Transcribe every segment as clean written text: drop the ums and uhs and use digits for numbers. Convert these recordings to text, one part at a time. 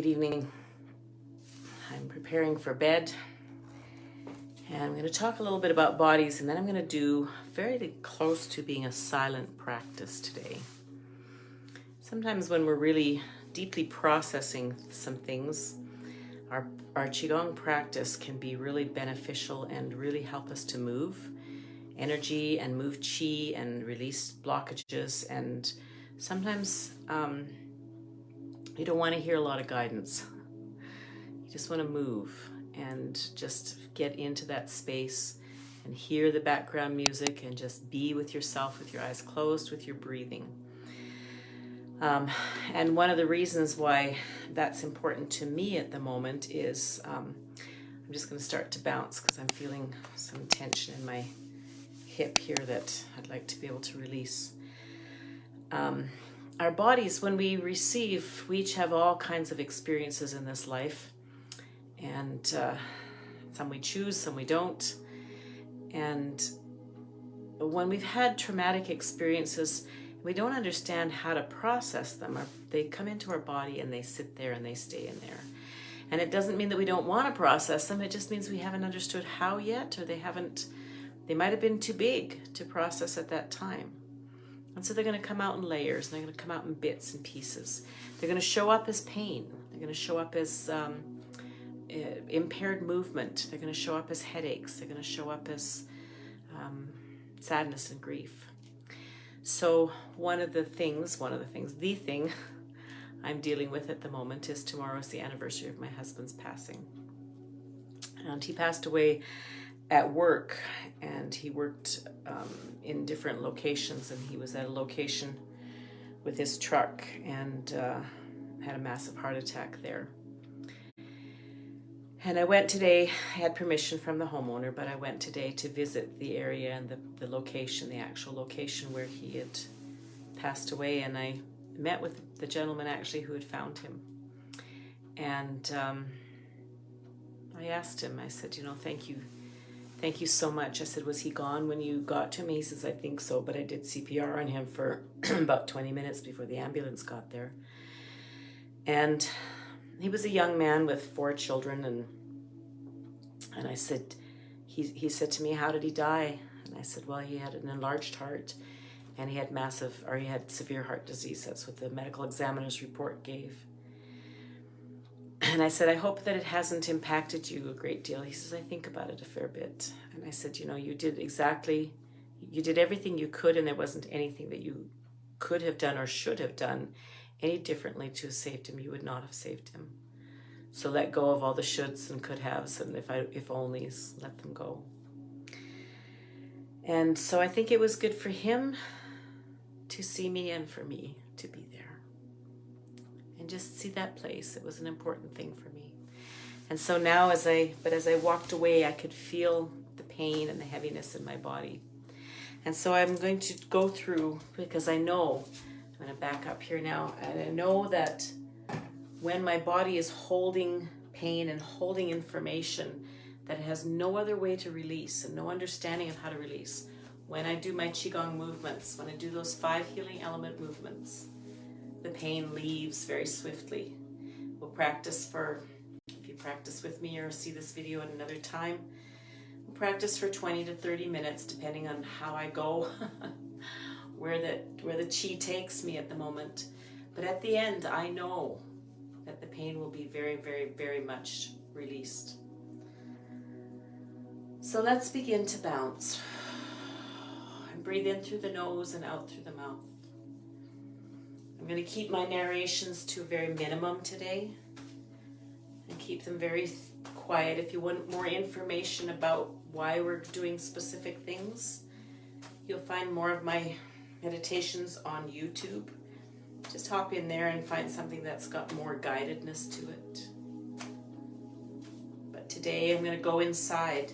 Good evening. I'm preparing for bed, and I'm going to talk a little bit about bodies, and then I'm going to do very close to being a silent practice today. Sometimes when we're really deeply processing some things, our Qigong practice can be really beneficial and really help us to move energy and move Qi and release blockages. And sometimes you don't want to hear a lot of guidance. You just want to move and just get into that space and hear the background music and just be with yourself with your eyes closed, with your breathing. And one of the reasons why that's important to me at the moment is I'm just going to start to bounce because I'm feeling some tension in my hip here that I'd like to be able to release. Our bodies, when we receive, we each have all kinds of experiences in this life, and some we choose, some we don't. And when we've had traumatic experiences, we don't understand how to process them. They come into our body and they sit there and they stay in there. And it doesn't mean that we don't want to process them. It just means we haven't understood how yet, or they might have been too big to process at that time. And so they're going to come out in layers, and they're going to come out in bits and pieces. They're going to show up as pain. They're going to show up as impaired movement. They're going to show up as headaches. They're going to show up as sadness and grief. So the thing I'm dealing with at the moment is tomorrow's the anniversary of my husband's passing. And he passed away at work, and he worked in different locations, and he was at a location with his truck and had a massive heart attack there. And I went today, I had permission from the homeowner, but I went today to visit the area and the location, the actual location where he had passed away. And I met with the gentleman actually who had found him. And I asked him, I said, thank you so much. I said, was he gone when you got to him? He says, I think so, but I did CPR on him for about 20 minutes before the ambulance got there. And he was a young man with 4 children, and I said, he said to me, how did he die? And I said, well, he had an enlarged heart, and he had severe heart disease. That's what the medical examiner's report gave. And I said, I hope that it hasn't impacted you a great deal. He says, I think about it a fair bit. And I said, you did everything you could, and there wasn't anything that you could have done or should have done any differently to have saved him. You would not have saved him. So let go of all the shoulds and could haves, and if onlys, let them go. And so I think it was good for him to see me and for me to be there and just see that place. It was an important thing for me. And so now as I walked away, I could feel the pain and the heaviness in my body. And so I'm going to go through, because I know, I'm going to back up here now, and I know that when my body is holding pain and holding information that it has no other way to release and no understanding of how to release, when I do my Qigong movements, when I do those 5 healing element movements, the pain leaves very swiftly. We'll practice if you practice with me or see this video at another time, we'll practice for 20 to 30 minutes, depending on how I go, where the Qi takes me at the moment. But at the end, I know that the pain will be very, very, very much released. So let's begin to bounce. And breathe in through the nose and out through the mouth. I'm going to keep my narrations to a very minimum today and keep them very quiet. If you want more information about why we're doing specific things, you'll find more of my meditations on YouTube. Just hop in there and find something that's got more guidedness to it. But today I'm going to go inside,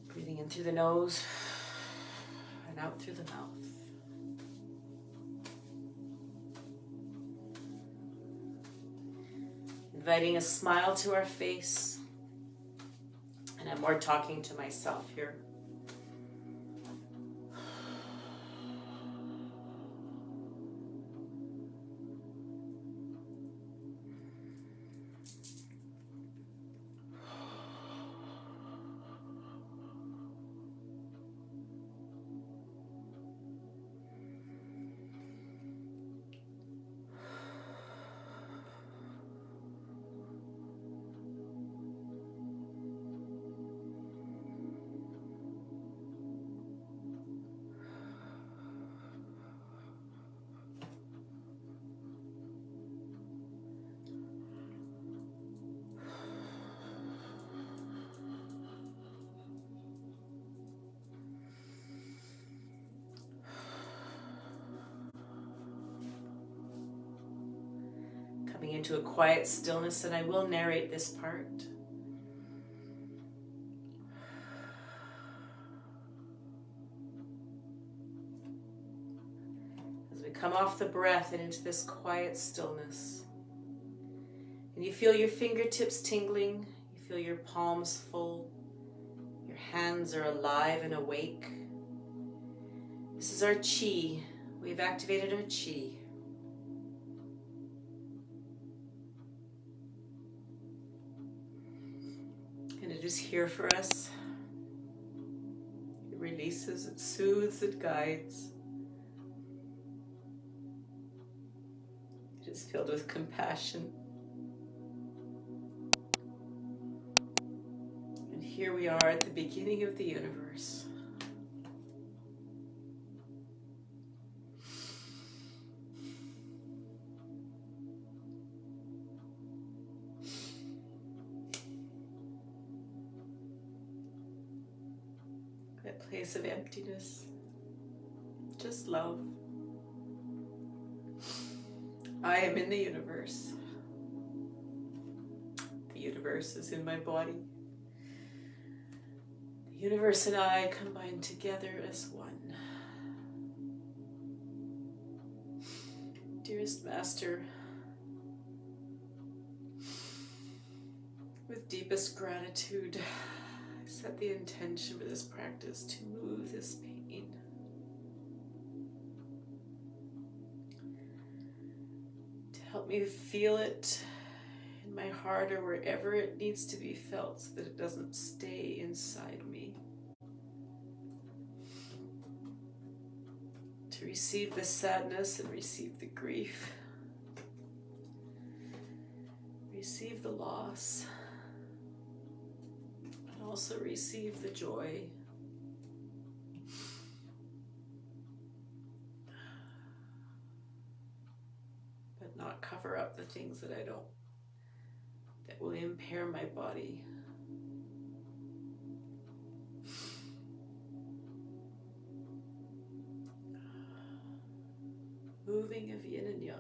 breathing in through the nose and out through the mouth. Inviting a smile to our face. And I'm more talking to myself here. getting into a quiet stillness, and I will narrate this part. As we come off the breath and into this quiet stillness, and you feel your fingertips tingling, you feel your palms full, your hands are alive and awake. This is our Qi. We've activated our Qi. And it is here for us. It releases, it soothes, it guides. It is filled with compassion. And here we are at the beginning of the universe. That place of emptiness, just love. I am in the universe. The universe is in my body. The universe and I combine together as one. Dearest Master, with deepest gratitude, I set the intention for this practice to move this pain. To help me feel it in my heart or wherever it needs to be felt so that it doesn't stay inside me. To receive the sadness and receive the grief. Receive the loss. And also receive the joy. But not cover up the things that that will impair my body. Moving of yin and yang.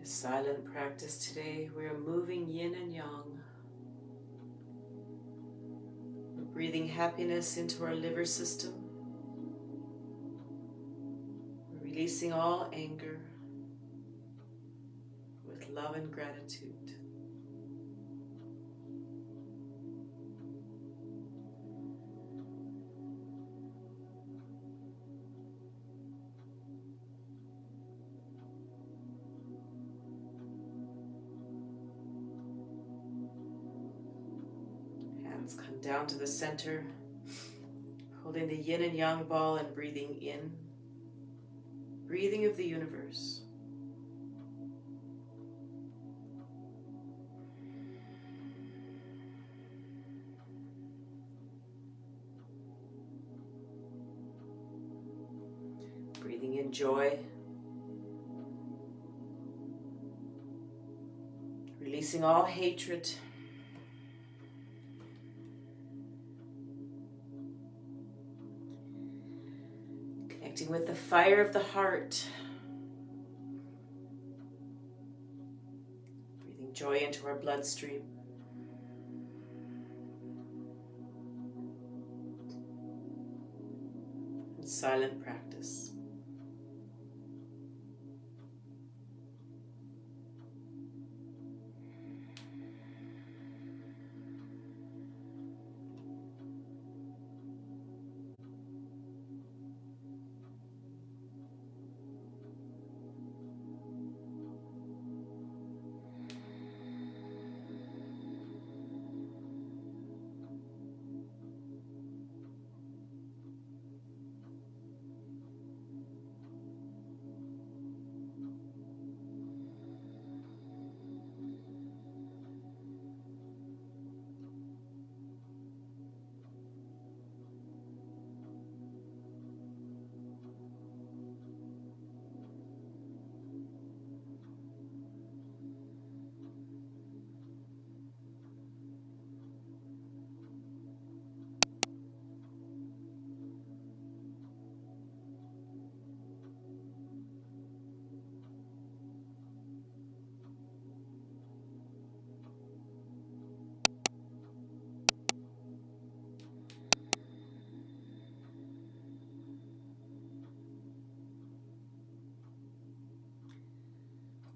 Silent practice today. We are moving yin and yang. We're breathing happiness into our liver system. We're releasing all anger with love and gratitude. hands come down to the center, holding the yin and yang ball and breathing in, breathing of the universe. Breathing in joy, releasing all hatred, connecting with the fire of the heart, breathing joy into our bloodstream. And silent practice.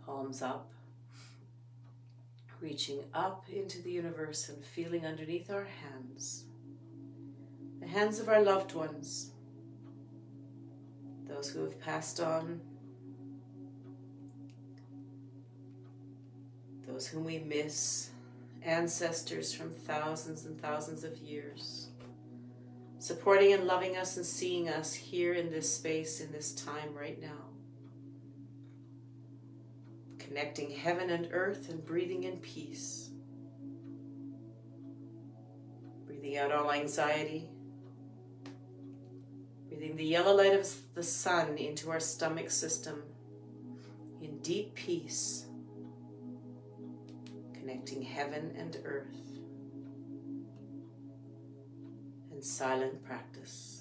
Palms up, reaching up into the universe and feeling underneath our hands, the hands of our loved ones, those who have passed on, those whom we miss, ancestors from thousands and thousands of years, supporting and loving us and seeing us here in this space, in this time right now. Connecting heaven and earth and breathing in peace. Breathing out all anxiety. Breathing the yellow light of the sun into our stomach system in deep peace. Connecting heaven and earth. And silent practice.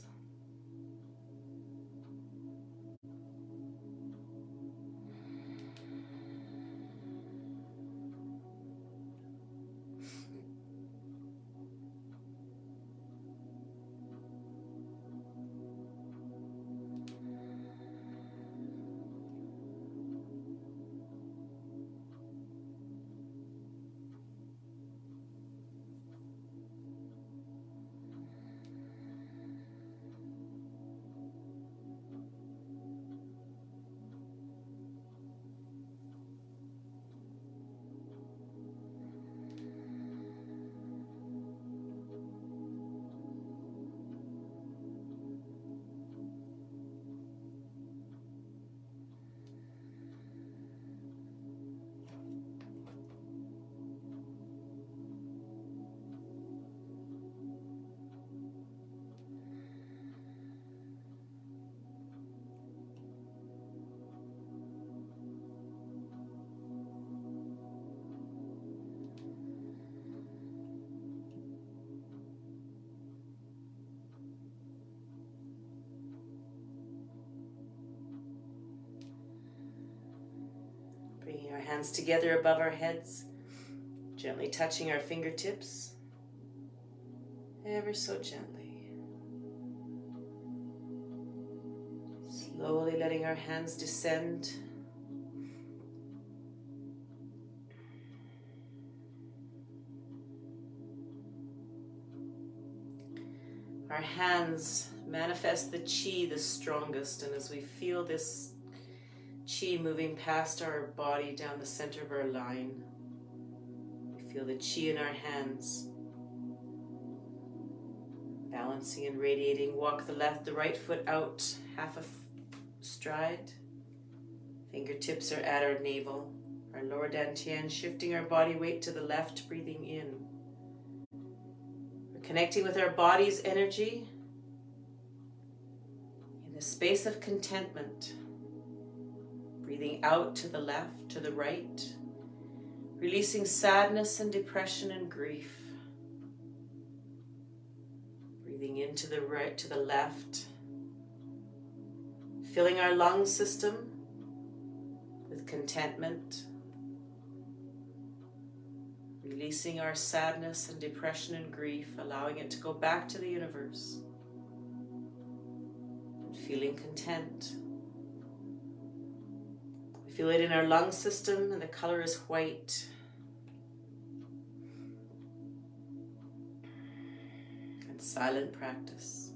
Bringing our hands together above our heads, gently touching our fingertips, ever so gently. Slowly letting our hands descend. Our hands manifest the Qi the strongest, and as we feel this Qi moving past our body down the center of our line, we feel the Qi in our hands Balancing and radiating, walk the right foot out, half a stride. Fingertips are at our navel, our lower dantian, shifting our body weight to the left, breathing in. We're connecting with our body's energy in the space of contentment. Breathing out to the left, to the right, releasing sadness and depression and grief. Breathing into the right, to the left, filling our lung system with contentment, releasing our sadness and depression and grief, allowing it to go back to the universe, and feeling content. We feel it in our lung system, and the color is white. And silent practice.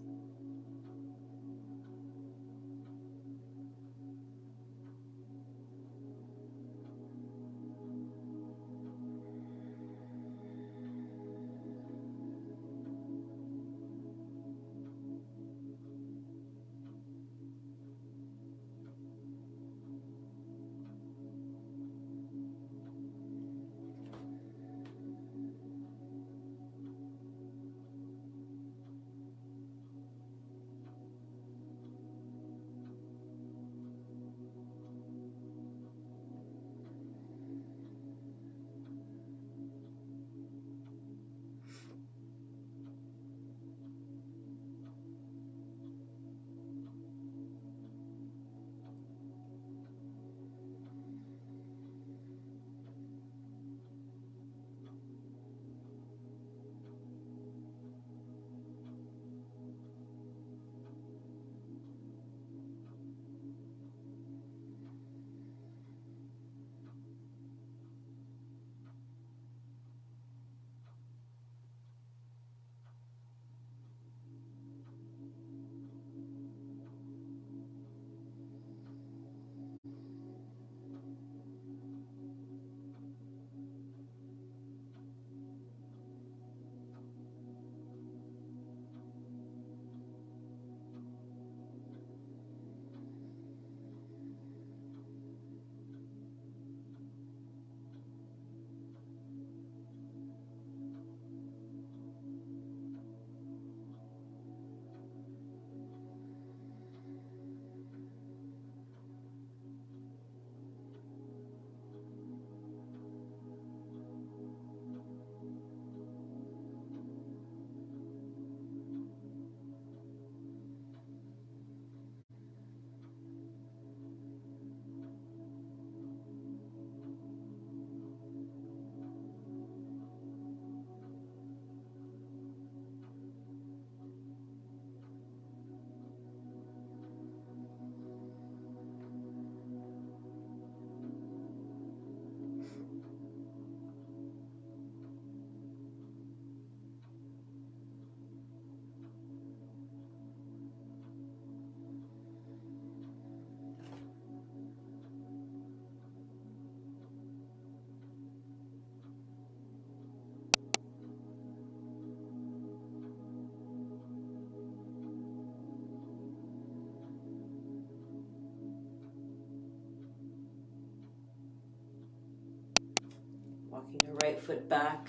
Walking our right foot back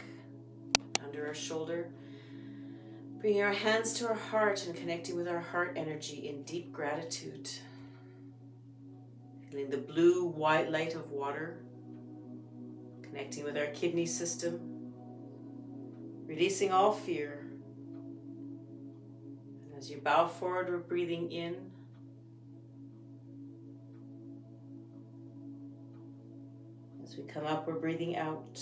under our shoulder. Bringing our hands to our heart and connecting with our heart energy in deep gratitude. Feeling the blue, white light of water. Connecting with our kidney system. Releasing all fear. And as you bow forward, we're breathing in. As we come up, we're breathing out.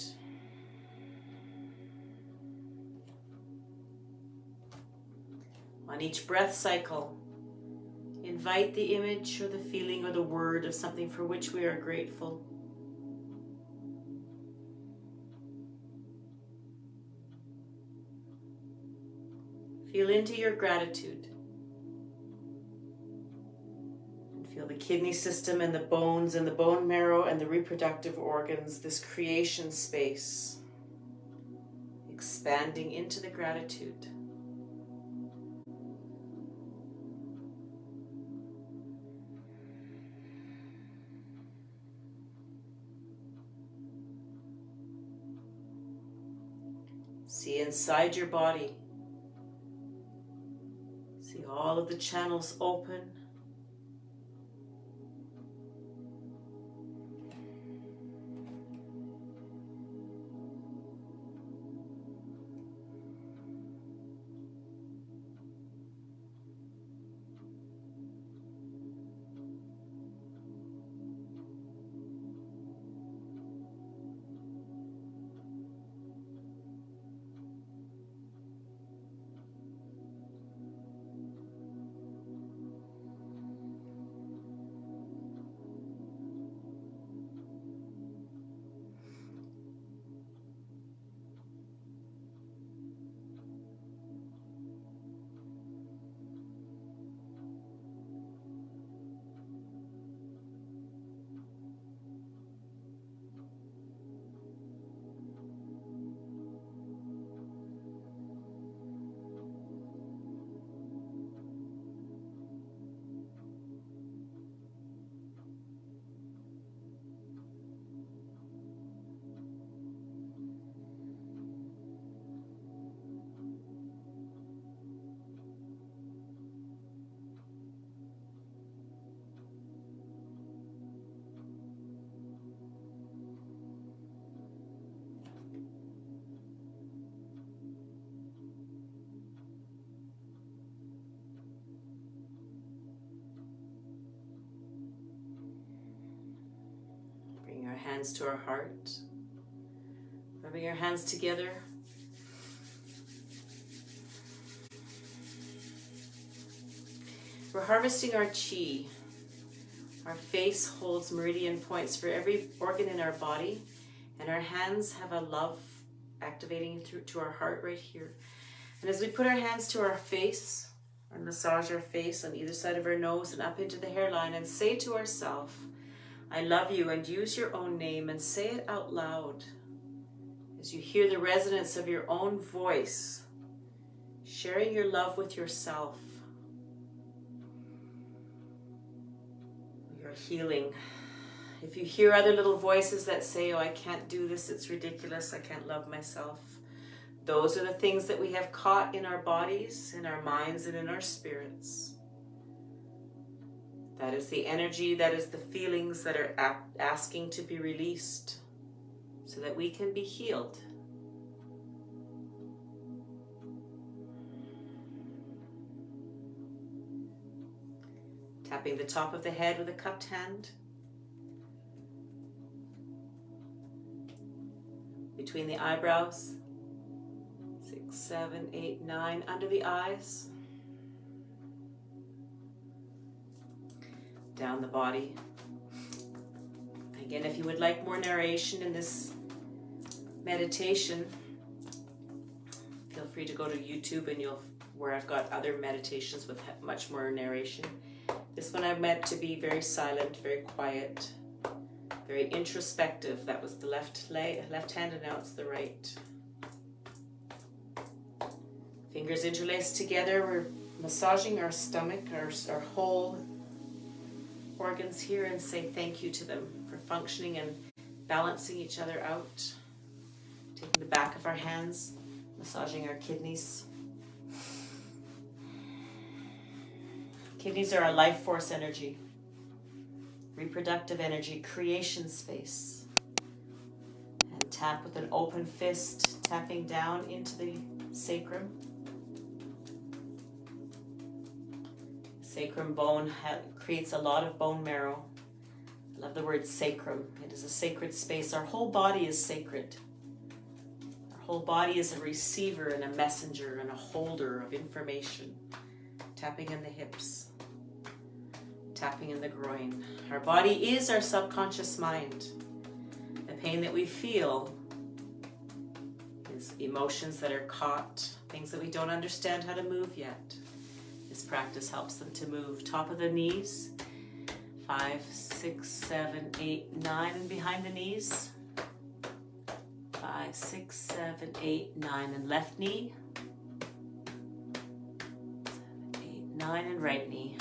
On each breath cycle, invite the image or the feeling or the word of something for which we are grateful. Feel into your gratitude. Feel the kidney system and the bones and the bone marrow and the reproductive organs, this creation space, expanding into the gratitude. inside your body. See all of the channels open. Bring our hands to our heart. Rubbing our hands together. We're harvesting our chi. Our face holds meridian points for every organ in our body, and our hands have a love activating through to our heart right here. And as we put our hands to our face and massage our face on either side of our nose and up into the hairline and say to ourselves, I love you, and use your own name and say it out loud as you hear the resonance of your own voice, sharing your love with yourself. You're healing. If you hear other little voices that say, oh, I can't do this, it's ridiculous, I can't love myself, those are the things that we have caught in our bodies, in our minds, and in our spirits. That is the energy, that is the feelings that are asking to be released so that we can be healed. Tapping the top of the head with a cupped hand. Between the eyebrows. 6, 7, 8, 9. Under the eyes. Down the body. Again, if you would like more narration in this meditation, feel free to go to YouTube and where I've got other meditations with much more narration. This one I meant to be very silent, very quiet, very introspective. That was the left hand, and now it's the right. Fingers interlaced together. We're massaging our stomach, our whole organs here, and say thank you to them for functioning and balancing each other out. Taking the back of our hands, massaging our kidneys. Kidneys are our life force energy, reproductive energy, creation space. And tap with an open fist, tapping down into the sacrum. Sacrum bone creates a lot of bone marrow. I love the word sacrum. It is a sacred space. Our whole body is sacred. Our whole body is a receiver and a messenger and a holder of information. Tapping in the hips. Tapping in the groin. Our body is our subconscious mind. The pain that we feel is emotions that are caught, things that we don't understand how to move yet. This practice helps them to move. Top of the knees, 5, 6, 7, 8, 9, and behind the knees, 5, 6, 7, 8, 9, and left knee, 7, 8, 9, and right knee.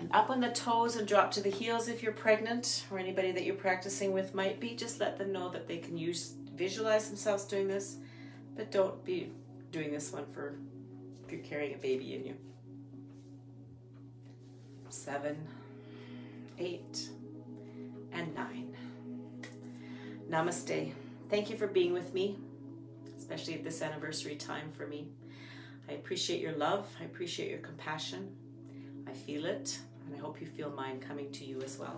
And Up on the toes and drop to the heels if you're pregnant, or anybody that you're practicing with might be. Just let them know that they can visualize themselves doing this, but don't be doing this one if you're carrying a baby in you. 7, 8, and 9. Namaste. Thank you for being with me, especially at this anniversary time for me. I appreciate your love. I appreciate your compassion. I feel it, and I hope you feel mine coming to you as well.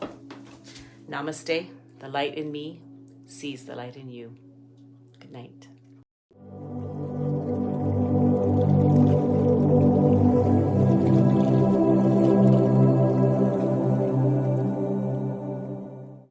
Namaste. The light in me sees the light in you. Good night.